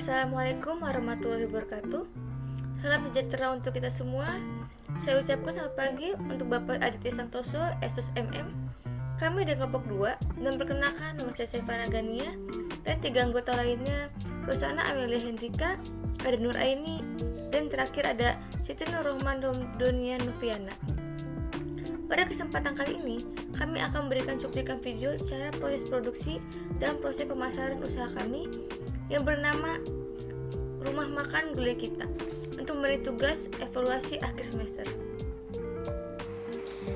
Assalamualaikum warahmatullahi wabarakatuh. Salam sejahtera untuk kita semua. Saya ucapkan selamat pagi untuk Bapak Aditya Santoso, Esus MM. Kami dari kelompok 2 dan perkenalkan nama saya Sevana Gania dan 3 anggota lainnya, Rosana Amelia Hendrika, ada Nur Aini, dan terakhir ada Siti Nurrohman Romdonia Noviana. Pada kesempatan kali ini, kami akan memberikan cuplikan video secara proses produksi dan proses pemasaran usaha kami yang bernama Rumah Makan Gulai Kita untuk memberi tugas evaluasi akhir semester.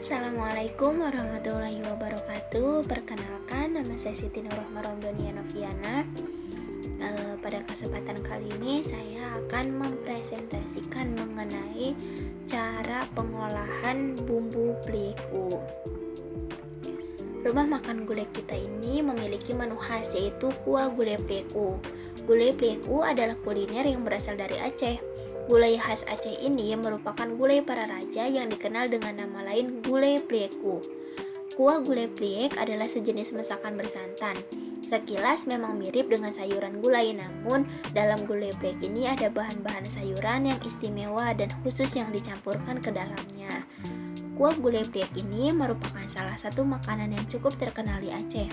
Assalamualaikum warahmatullahi wabarakatuh. Perkenalkan, nama saya Siti Nurrohman Romdonia Noviana. Pada kesempatan kali ini saya akan mempresentasikan mengenai cara pengolahan bumbu pleku. Rumah makan gulai kita ini memiliki menu khas, yaitu kuah gulai pleku. Gulai pleku adalah kuliner yang berasal dari Aceh. Gulai khas Aceh ini merupakan gulai para raja yang dikenal dengan nama lain gulai pleku. Kuah gulai plek adalah sejenis masakan bersantan. Sekilas memang mirip dengan sayuran gulai, namun dalam gulai plek ini ada bahan-bahan sayuran yang istimewa dan khusus yang dicampurkan ke dalamnya. Kuah gulai plek ini merupakan salah satu makanan yang cukup terkenal di Aceh.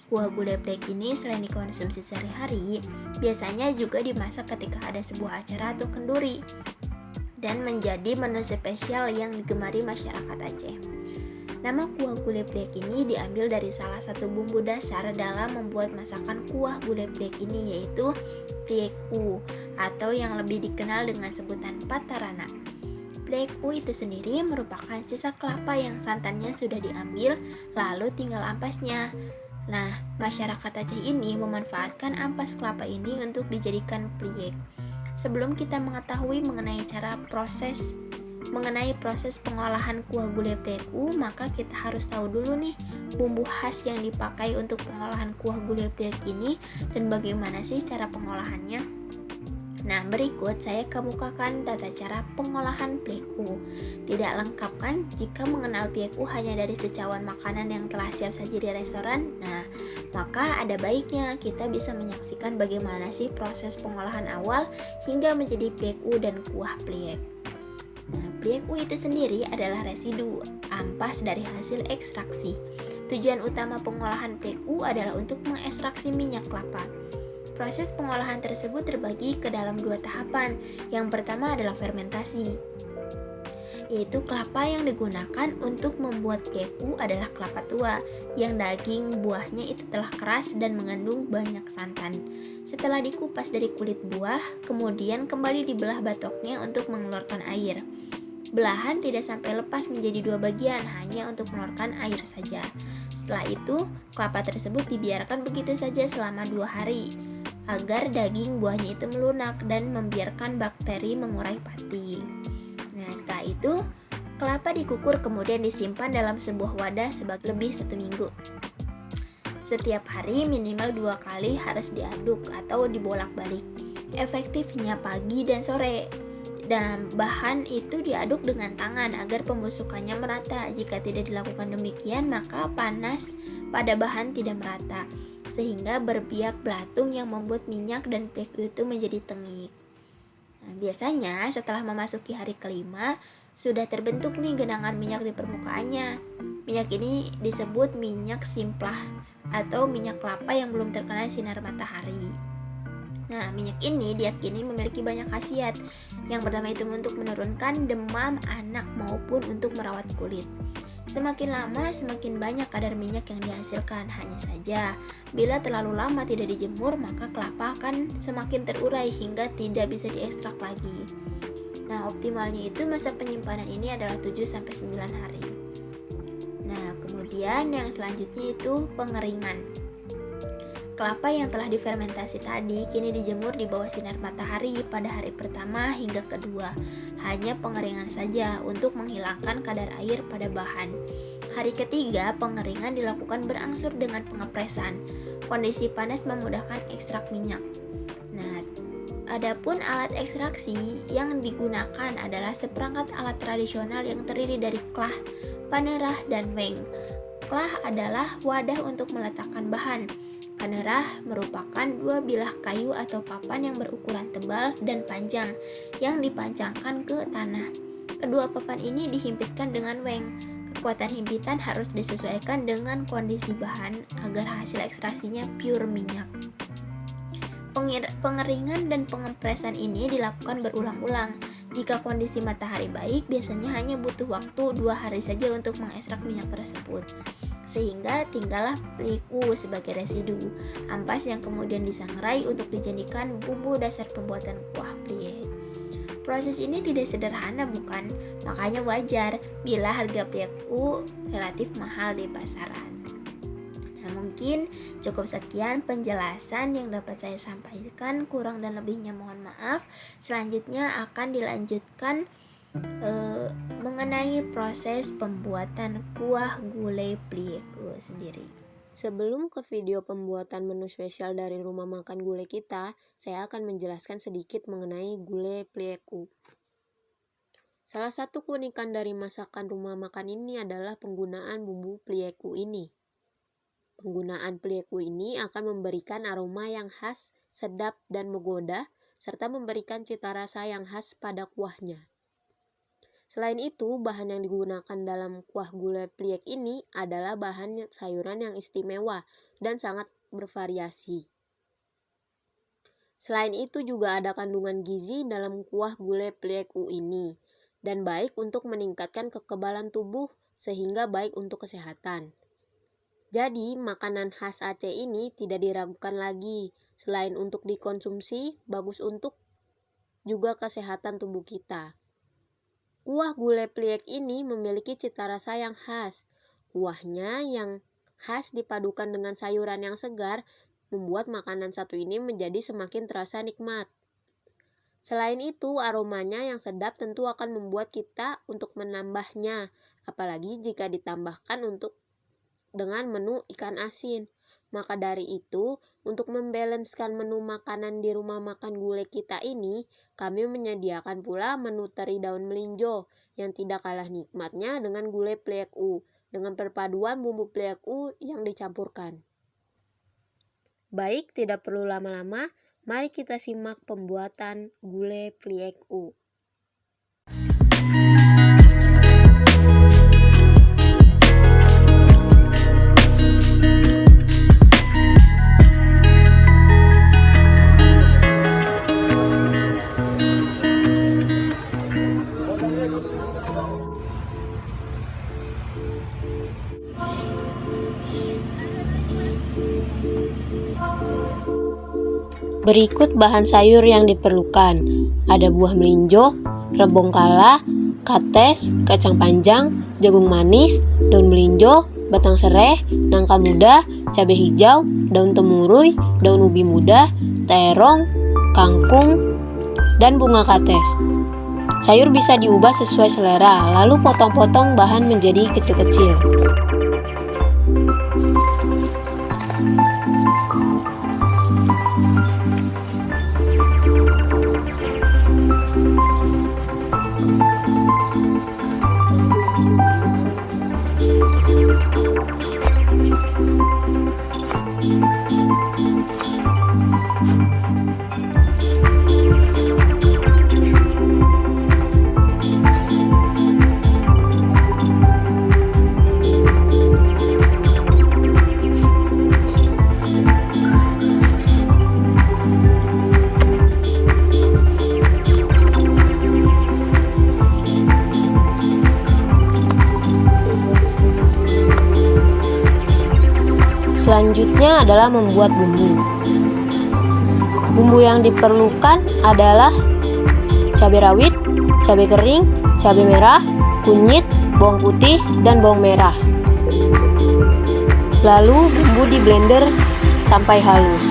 Kuah gulai plek ini selain dikonsumsi sehari-hari, biasanya juga dimasak ketika ada sebuah acara atau kenduri dan menjadi menu spesial yang digemari masyarakat Aceh. Nama kuah gulai plek ini diambil dari salah satu bumbu dasar dalam membuat masakan kuah gulai plek ini, yaitu pleku atau yang lebih dikenal dengan sebutan patarana. Pleku itu sendiri merupakan sisa kelapa yang santannya sudah diambil, lalu tinggal ampasnya. Nah, masyarakat Aceh ini memanfaatkan ampas kelapa ini untuk dijadikan plek. Sebelum kita mengetahui mengenai proses pengolahan kuah gulai pleku, maka kita harus tahu dulu nih bumbu khas yang dipakai untuk pengolahan kuah gulai plek ini dan bagaimana sih cara pengolahannya. Nah, berikut saya kemukakan tata cara pengolahan pleku. Tidak lengkap kan jika mengenal pleku hanya dari secawan makanan yang telah siap saji di restoran? Nah, maka ada baiknya kita bisa menyaksikan bagaimana sih proses pengolahan awal hingga menjadi pleku dan kuah plek. Nah, pleku itu sendiri adalah residu ampas dari hasil ekstraksi. Tujuan utama pengolahan pleku adalah untuk mengekstraksi minyak kelapa. Proses pengolahan tersebut terbagi ke dalam 2 tahapan. Yang pertama adalah fermentasi, yaitu kelapa yang digunakan untuk membuat pleku adalah kelapa tua yang daging buahnya itu telah keras dan mengandung banyak santan. Setelah dikupas dari kulit buah, kemudian kembali dibelah batoknya untuk mengeluarkan air. Belahan tidak sampai lepas menjadi 2 bagian, hanya untuk mengeluarkan air saja. Setelah itu, kelapa tersebut dibiarkan begitu saja selama 2 hari agar daging buahnya itu melunak dan membiarkan bakteri mengurai pati. Nah, setelah itu kelapa dikukur kemudian disimpan dalam sebuah wadah lebih 1 minggu. Setiap hari minimal 2 kali harus diaduk atau dibolak-balik. Efektifnya pagi dan sore. Dan bahan itu diaduk dengan tangan agar pembusukannya merata. Jika tidak dilakukan demikian, maka panas pada bahan tidak merata, sehingga berbiak belatung yang membuat minyak dan pleku itu menjadi tengik. Nah, biasanya setelah memasuki hari kelima, sudah terbentuk nih genangan minyak di permukaannya. Minyak ini disebut minyak simplah atau minyak kelapa yang belum terkena sinar matahari. Nah, minyak ini diyakini memiliki banyak khasiat. Yang pertama itu untuk menurunkan demam anak maupun untuk merawat kulit. Semakin lama semakin banyak kadar minyak yang dihasilkan. Hanya saja, bila terlalu lama tidak dijemur, maka kelapa akan semakin terurai hingga tidak bisa diekstrak lagi. Nah, optimalnya itu masa penyimpanan ini adalah 7-9 hari. Nah, kemudian yang selanjutnya itu pengeringan. Kelapa yang telah difermentasi tadi kini dijemur di bawah sinar matahari pada hari pertama hingga kedua. Hanya pengeringan saja untuk menghilangkan kadar air pada bahan. Hari ketiga, pengeringan dilakukan berangsur dengan pengepresan. Kondisi panas memudahkan ekstrak minyak. Nah, adapun alat ekstraksi yang digunakan adalah seperangkat alat tradisional yang terdiri dari klah, panerah, dan weng. Klah adalah wadah untuk meletakkan bahan. hanerah merupakan dua bilah kayu atau papan yang berukuran tebal dan panjang yang dipancangkan ke tanah. Kedua papan ini dihimpitkan dengan weng. Kekuatan himpitan harus disesuaikan dengan kondisi bahan agar hasil ekstraksinya pure minyak. Pengeringan dan pengepresan ini dilakukan berulang-ulang. Jika kondisi matahari baik, biasanya hanya butuh waktu 2 hari saja untuk mengekstrak minyak tersebut. Sehingga tinggallah pliku sebagai residu ampas yang kemudian disangrai untuk dijadikan bumbu dasar pembuatan kuah pliek. Proses ini tidak sederhana, bukan? Makanya wajar bila harga pliku relatif mahal di pasaran. Nah, mungkin cukup sekian penjelasan yang dapat saya sampaikan, kurang dan lebihnya mohon maaf. Selanjutnya akan dilanjutkan mengenai proses pembuatan kuah gulai pliku sendiri. Sebelum ke video pembuatan menu spesial dari rumah makan gulai kita, saya akan menjelaskan sedikit mengenai gulai pliku. Salah satu keunikan dari masakan rumah makan ini adalah penggunaan bumbu pliku ini. Penggunaan pliku ini akan memberikan aroma yang khas, sedap, dan menggoda, serta memberikan cita rasa yang khas pada kuahnya. Selain itu, bahan yang digunakan dalam kuah gulai pliek ini adalah bahan sayuran yang istimewa dan sangat bervariasi. Selain itu juga ada kandungan gizi dalam kuah gulai pliku ini, dan baik untuk meningkatkan kekebalan tubuh sehingga baik untuk kesehatan. Jadi, makanan khas Aceh ini tidak diragukan lagi, selain untuk dikonsumsi, bagus untuk juga kesehatan tubuh kita. Kuah gulai pliek ini memiliki cita rasa yang khas. Kuahnya yang khas dipadukan dengan sayuran yang segar, membuat makanan satu ini menjadi semakin terasa nikmat. Selain itu, aromanya yang sedap tentu akan membuat kita untuk menambahnya, apalagi jika ditambahkan dengan menu ikan asin. Maka dari itu, untuk membalanskan menu makanan di rumah makan gulai kita ini, kami menyediakan pula menu teri daun melinjo yang tidak kalah nikmatnya dengan gulai pliku, dengan perpaduan bumbu pliku yang dicampurkan. Baik, tidak perlu lama-lama, mari kita simak pembuatan gulai pliku. Berikut bahan sayur yang diperlukan. Ada buah melinjo, rebung kala, kates, kacang panjang, jagung manis, daun melinjo, batang sereh, nangka muda, cabai hijau, daun temurui, daun ubi muda, terong, kangkung, dan bunga kates. Sayur bisa diubah sesuai selera, lalu potong-potong bahan menjadi kecil-kecil. Selanjutnya adalah membuat bumbu. Bumbu yang diperlukan adalah cabai rawit, cabai kering, cabai merah, kunyit, bawang putih, dan bawang merah. Lalu bumbu di blender sampai halus.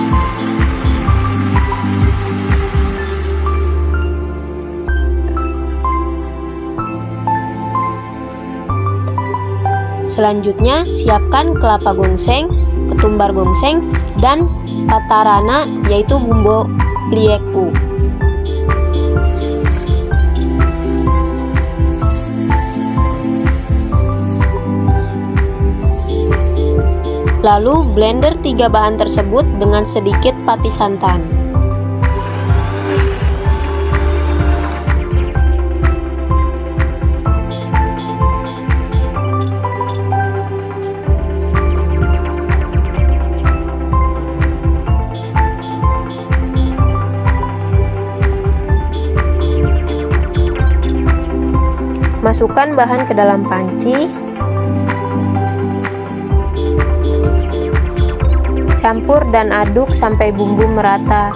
Selanjutnya, siapkan kelapa gongseng, ketumbar gongseng, dan patarana, yaitu bumbu pliku. Lalu blender 3 bahan tersebut dengan sedikit pati santan. Masukkan bahan ke dalam panci. Campur dan aduk sampai bumbu merata.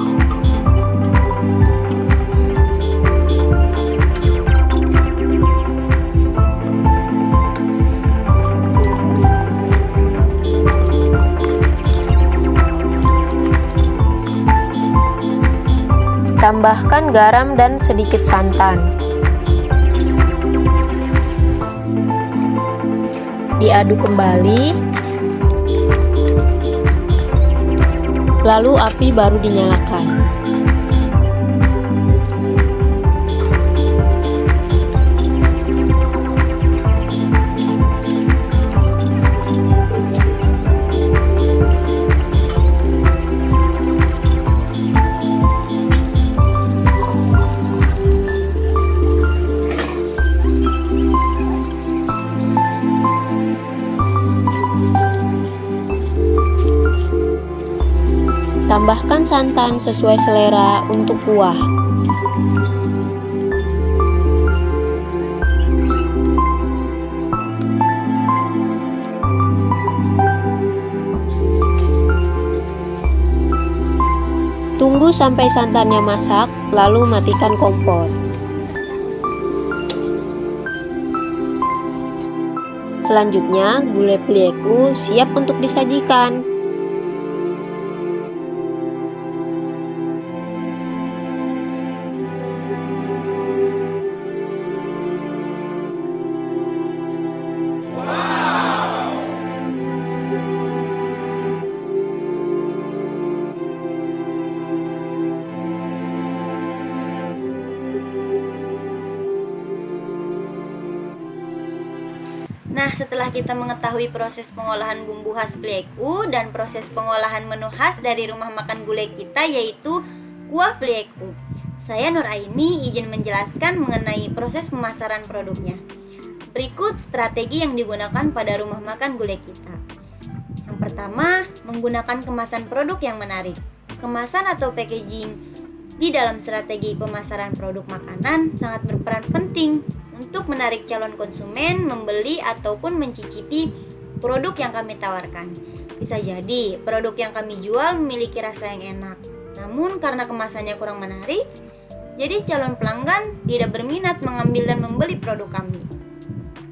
Tambahkan garam dan sedikit santan. Diaduk kembali, lalu api baru dinyalakan. Tambahkan santan sesuai selera untuk kuah. Tunggu sampai santannya masak, lalu matikan kompor. Selanjutnya, gulai plieku siap untuk disajikan. Nah, setelah kita mengetahui proses pengolahan bumbu khas plieku dan proses pengolahan menu khas dari rumah makan gulai kita, yaitu kuah plieku, saya Nur Aini izin menjelaskan mengenai proses pemasaran produknya. Berikut strategi yang digunakan pada rumah makan gulai kita. Yang pertama, menggunakan kemasan produk yang menarik. Kemasan atau packaging di dalam strategi pemasaran produk makanan sangat berperan penting untuk menarik calon konsumen membeli ataupun mencicipi produk yang kami tawarkan. Bisa jadi produk yang kami jual memiliki rasa yang enak, namun karena kemasannya kurang menarik, jadi calon pelanggan tidak berminat mengambil dan membeli produk kami.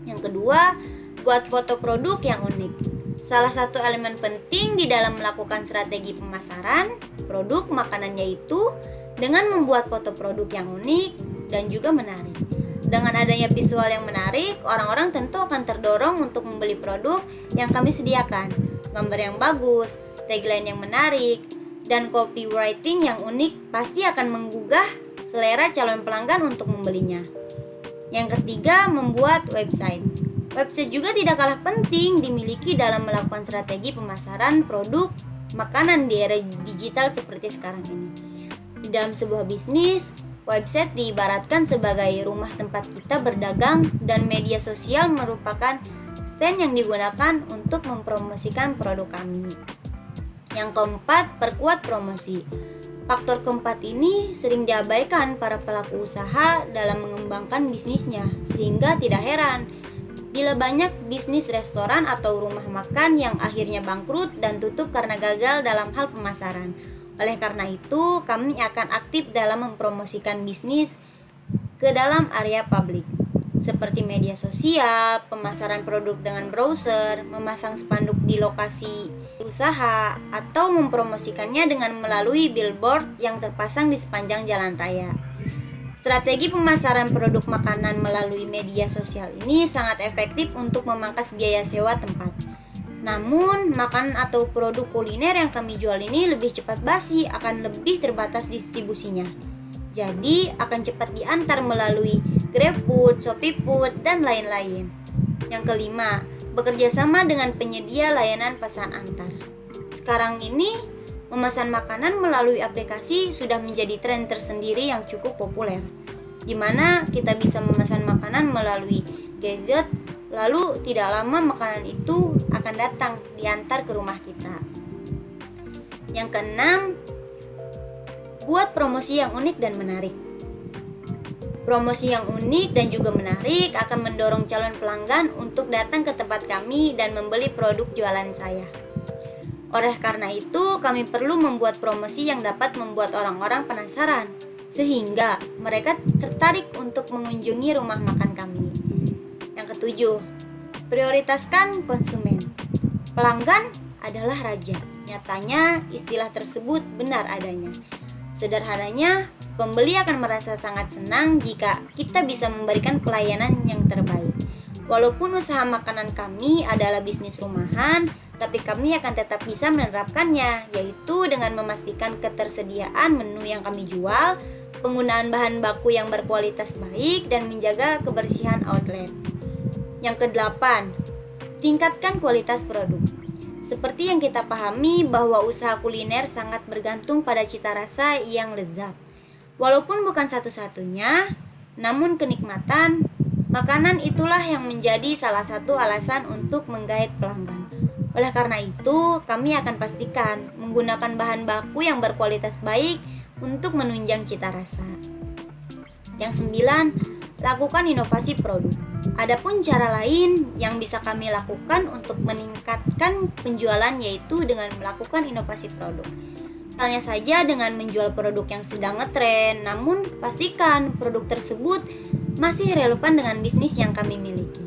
Yang kedua, buat foto produk yang unik. Salah satu elemen penting di dalam melakukan strategi pemasaran produk makanan yaitu dengan membuat foto produk yang unik dan juga menarik. Dengan adanya visual yang menarik, orang-orang tentu akan terdorong untuk membeli produk yang kami sediakan. Gambar yang bagus, tagline yang menarik, dan copywriting yang unik pasti akan menggugah selera calon pelanggan untuk membelinya. Yang ketiga, membuat website. Website juga tidak kalah penting dimiliki dalam melakukan strategi pemasaran produk makanan di era digital seperti sekarang ini. Di dalam sebuah bisnis, website diibaratkan sebagai rumah tempat kita berdagang dan media sosial merupakan stand yang digunakan untuk mempromosikan produk kami. Yang keempat, perkuat promosi. Faktor keempat ini sering diabaikan para pelaku usaha dalam mengembangkan bisnisnya, sehingga tidak heran bila banyak bisnis restoran atau rumah makan yang akhirnya bangkrut dan tutup karena gagal dalam hal pemasaran. Oleh karena itu, kami akan aktif dalam mempromosikan bisnis ke dalam area publik, seperti media sosial, pemasaran produk dengan browser, memasang spanduk di lokasi usaha, atau mempromosikannya dengan melalui billboard yang terpasang di sepanjang jalan raya. Strategi pemasaran produk makanan melalui media sosial ini sangat efektif untuk memangkas biaya sewa tempat. Namun, makanan atau produk kuliner yang kami jual ini lebih cepat basi, akan lebih terbatas distribusinya. Jadi, akan cepat diantar melalui GrabFood, ShopeeFood, dan lain-lain. Yang kelima, bekerja sama dengan penyedia layanan pesan antar. Sekarang ini, memesan makanan melalui aplikasi sudah menjadi tren tersendiri yang cukup populer, di mana kita bisa memesan makanan melalui gadget, lalu tidak lama makanan itu akan datang diantar ke rumah kita. Yang keenam, buat promosi yang unik dan menarik. Promosi yang unik dan juga menarik akan mendorong calon pelanggan untuk datang ke tempat kami dan membeli produk jualan saya. Oleh karena itu, kami perlu membuat promosi yang dapat membuat orang-orang penasaran, sehingga mereka tertarik untuk mengunjungi rumah makan kami. Yang ketujuh, prioritaskan konsumen. Pelanggan adalah raja. Nyatanya, istilah tersebut benar adanya. Sederhananya, pembeli akan merasa sangat senang jika kita bisa memberikan pelayanan yang terbaik. Walaupun usaha makanan kami adalah bisnis rumahan, tapi kami akan tetap bisa menerapkannya, yaitu dengan memastikan ketersediaan menu yang kami jual, penggunaan bahan baku yang berkualitas baik, dan menjaga kebersihan outlet. Yang kedelapan, tingkatkan kualitas produk. Seperti yang kita pahami bahwa usaha kuliner sangat bergantung pada cita rasa yang lezat. Walaupun bukan satu-satunya, namun kenikmatan makanan itulah yang menjadi salah satu alasan untuk menggait pelanggan. Oleh karena itu, kami akan pastikan menggunakan bahan baku yang berkualitas baik untuk menunjang cita rasa. Yang 9, lakukan inovasi produk. Adapun cara lain yang bisa kami lakukan untuk meningkatkan penjualan yaitu dengan melakukan inovasi produk. Halnya saja dengan menjual produk yang sedang ngetren, namun pastikan produk tersebut masih relevan dengan bisnis yang kami miliki.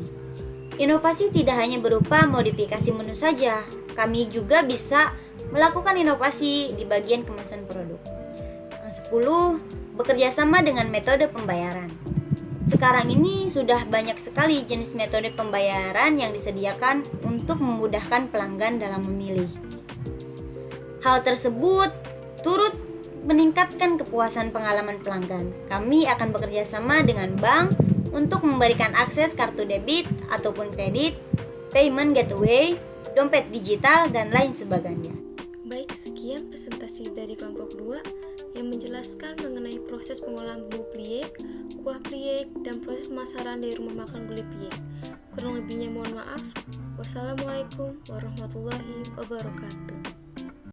Inovasi tidak hanya berupa modifikasi menu saja, kami juga bisa melakukan inovasi di bagian kemasan produk. Yang 10, bekerja sama dengan metode pembayaran. Sekarang ini sudah banyak sekali jenis metode pembayaran yang disediakan untuk memudahkan pelanggan dalam memilih. Hal tersebut turut meningkatkan kepuasan pengalaman pelanggan. Kami akan bekerja sama dengan bank untuk memberikan akses kartu debit ataupun kredit, payment gateway, dompet digital, dan lain sebagainya. Baik, sekian presentasi dari kelompok 2 yang menjelaskan mengenai proses pengolahan bumbu pliek, kuah pliek, dan proses pemasaran dari rumah makan Gulai Pliek. Kurang lebihnya mohon maaf. Wassalamualaikum warahmatullahi wabarakatuh.